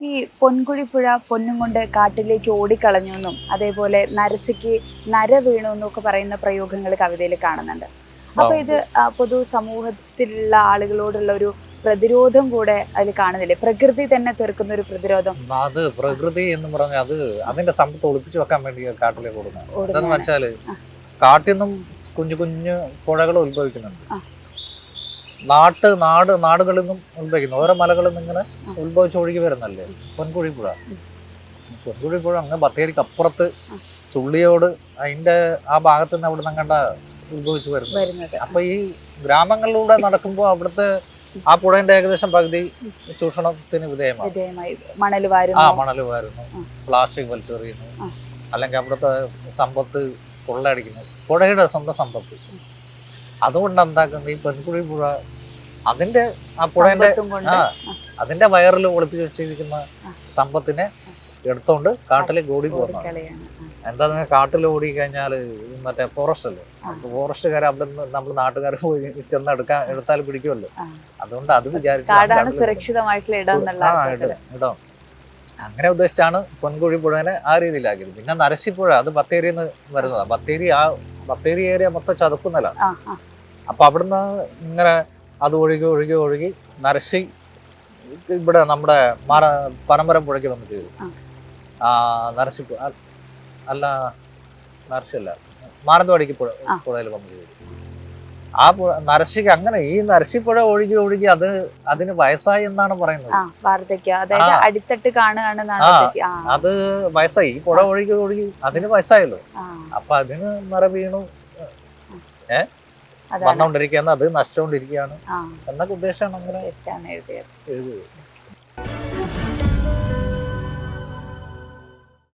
ഈ പൊൻകുഴിപ്പുഴ പൊന്നും കൊണ്ട് കാട്ടിലേക്ക് ഓടിക്കളഞ്ഞുവെന്നും അതേപോലെ നരസിക്ക് നര വീണു എന്നൊക്കെ പറയുന്ന പ്രയോഗങ്ങൾ കവിതയിൽ കാണുന്നുണ്ട്. അപ്പൊ ഇത് ഉണ്ട്. പൊതു സമൂഹത്തിലുള്ള ആളുകളോടുള്ള ഒരു പ്രതിരോധം കൂടെ അതിൽ കാണുന്നില്ലേ? പ്രകൃതി തന്നെ തീർക്കുന്ന ഒരു പ്രതിരോധം അത് പ്രകൃതി എന്ന് പറഞ്ഞാൽ അതിന്റെ സമ്പത്ത് ഒളിപ്പിച്ചു വെക്കാൻ വേണ്ടി കാട്ടിലേക്ക് കൊടുക്കുന്നത്. എന്താന്ന് ഓടുന്നതാണ്. വെച്ചാല് ആ, കാട്ടിൽ നിന്നും കുഞ്ഞു കുഞ്ഞു പുഴകൾ ഉത്ഭവിക്കുന്നുണ്ട്. ആ, നാടുകളിൽ നിന്നും ഉത്ഭവിക്കുന്നു. ഓരോ മലകളിൽ നിന്ന് ഇങ്ങനെ ആ, ഉത്ഭവിച്ച് ഒഴുകി വരുന്നല്ലേ പൊൻകുഴി പുഴ. ഉം, പൊൻകുഴി പുഴ അങ്ങ് ബത്തേരിക്ക് അപ്പുറത്ത് ആ, ചുള്ളിയോട് അതിന്റെ ആ ഭാഗത്ത് നിന്ന് അവിടെ നിന്ന് കണ്ട ഉത്ഭവിച്ചു വരുന്നത്. വരുന്നത്. അപ്പൊ ഈ ഗ്രാമങ്ങളിലൂടെ നടക്കുമ്പോൾ അവിടുത്തെ ആ പുഴയുടെ ഏകദേശം പകുതി ചൂഷണത്തിന് വിധേയമാണ്. വിധേയമായി മണൽ ആ വാരുന്നു. മണൽ വാരുന്നു, ആ, പ്ലാസ്റ്റിക് വലിച്ചെറിയുന്നു, ആ, അല്ലെങ്കിൽ അവിടുത്തെ സമ്പത്ത് കൊള്ളയടിക്കുന്നു, പുഴയുടെ സ്വന്തം സമ്പത്ത്. അതുകൊണ്ട് എന്താക്കുന്നത് ഈ പെൺകുഴി പുഴ അതിന്റെ ആ പുഴന്റെ സമ്പത്തും കൊണ്ട്. ആ ആ, അതിന്റെ വയറിൽ ഒളിപ്പിച്ച് വെച്ചിരിക്കുന്ന ആ, സമ്പത്തിനെ എടുത്തോണ്ട് കാട്ടിലേക്ക് ഓടി പോകുന്നതാണ്. ഓടിക്കളയാണ്. എന്താ കാട്ടിൽ ഓടി കഴിഞ്ഞാൽ മറ്റേ ഫോറസ്റ്റ് അല്ലേ, ആ, ഫോറസ്റ്റുകാർ അവിടെ നിന്ന് നമ്മൾ നാട്ടുകാർ പോയി ചെന്ന് എടുത്താൽ പിടിക്കുമല്ലോ. ആ, അതുകൊണ്ട് അത് കാടാണ് വിചാരിച്ചു സുരക്ഷിതമായിട്ടുള്ള ഇടം എന്നുള്ള അർത്ഥത്തില്. ഇടം അങ്ങനെ ഉദ്ദേശിച്ചാണ് പൊൻകുഴി പുഴനെ ആ രീതിയിലാക്കിയത്. പിന്നെ നരസിപ്പുഴ അത് ബത്തേരിയിൽ നിന്ന് വരുന്നതാണ്. ബത്തേരി ഏരിയ മൊത്തം ചതുപ്പ് നില. ആ, ആ, അപ്പൊ അവിടുന്ന് ഇങ്ങനെ അത് ഒഴുകി ഒഴുകി ഒഴുകി നരസി ഇവിടെ നമ്മുടെ പനമരം പുഴയ്ക്ക് വന്ന് ചേരും. ആ, ആ നരസിപ്പുഴ അല്ല, നരസിയല്ല, മാനന്തവാടിക്ക് ആ, പുഴയിൽ വന്ന് ചേരും. ആ നരസിക്ക് അങ്ങനെ ഈ നരസിപ്പുഴ ഒഴുകി ഒഴുകി അതിന് വയസ്സായി എന്നാണ് പറയുന്നത്. ആ, വാർദ്ധക്യം, അതായത് ആ അടിത്തട്ട് കാണുകയാണെന്നാണ് ആ ഉദ്ദേശിച്ചത്. ആ, അത് വയസ്സായി, ഈ പുഴ ഒഴുകി ഒഴുകി അതിന് വയസ്സായല്ലോ. ആ, അപ്പൊ അതിന് നിറ വീണു ഏഹ് അതാണ്. വന്നോണ്ടിരിക്കുകയാണ്, അത് നശിച്ചുകൊണ്ടിരിക്കുകയാണ് ആ, എന്നൊക്കെ ഉദ്ദേശമാണ് അങ്ങനെ ഉദ്ദേശിച്ചാണ് എഴുതിയത്. എഴുതുന്നത്.